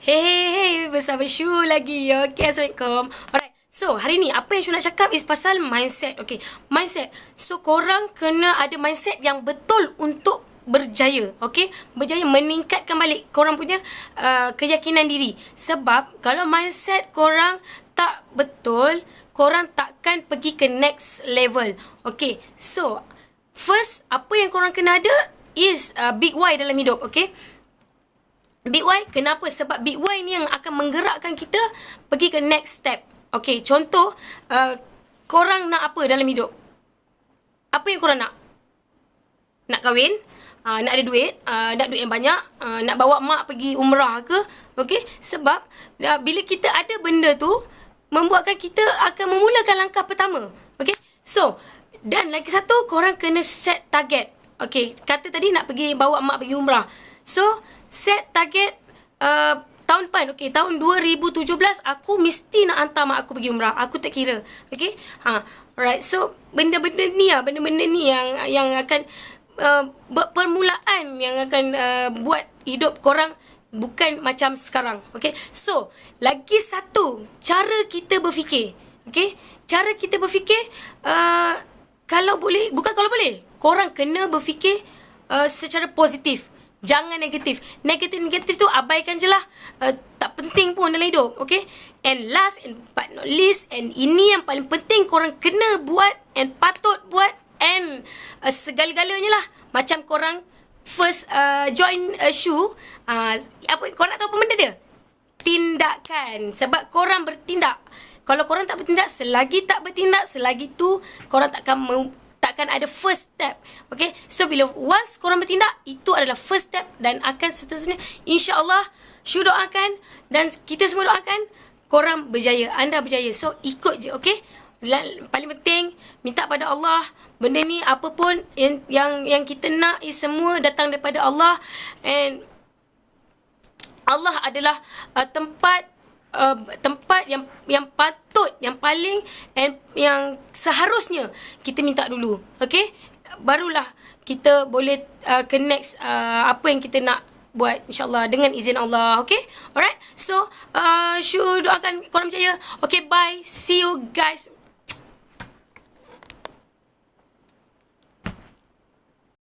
Hey, bersama Shu lagi. Okay, Assalamualaikum. Alright, so hari ni apa yang Shu nak cakap is pasal mindset. Okay, mindset. So, korang kena ada mindset yang betul untuk berjaya. Okay, berjaya meningkatkan balik korang punya keyakinan diri. Sebab kalau mindset korang tak betul, korang takkan pergi ke next level. Okay, so first, apa yang korang kena ada is big why dalam hidup. Okay, big why, kenapa? Sebab big why ni yang akan menggerakkan kita pergi ke next step. Okay, contoh, korang nak apa dalam hidup? Apa yang korang nak? Nak kahwin? Nak ada duit? Nak duit yang banyak? Nak bawa mak pergi umrah ke? Okay, sebab bila kita ada benda tu, membuatkan kita akan memulakan langkah pertama. Okay, so, dan lagi satu, korang kena set target. Okay, kata tadi nak pergi bawa mak pergi umrah. So, set target tahun depan. Okay, tahun 2017 aku mesti nak hantar mak aku pergi umrah. Aku tak kira. Okay, alright. So, benda-benda ni yang akan permulaan yang akan buat hidup korang bukan macam sekarang. Okay, so lagi satu, cara kita berfikir. Okay, cara kita berfikir, kalau boleh, bukan kalau boleh, korang kena berfikir secara positif. Jangan negatif. Negatif tu abaikan je lah. Tak penting pun dalam hidup. Okay, and last and but not least, and ini yang paling penting korang kena buat and patut buat, and segala-galanya lah. Macam korang first join Shu, apa, korang nak tahu apa benda dia? Tindakan. Sebab korang bertindak. Kalau korang tak bertindak, selagi tak bertindak, selagi tu korang takkan ada first step. Okay, so bila once korang bertindak, itu adalah first step, dan akan seterusnya insya-Allah Shu doakan dan kita semua doakan korang berjaya, anda berjaya. So ikut je. Okay, paling penting minta pada Allah. Benda ni apa pun yang kita nak is semua datang daripada Allah, and Allah adalah tempat yang patut, yang paling, and yang seharusnya kita minta dulu. Okay, barulah kita boleh ke next apa yang kita nak buat, insyaAllah, dengan izin Allah. Okay, alright. So Shu doakan korang berjaya. Okay, bye, see you guys.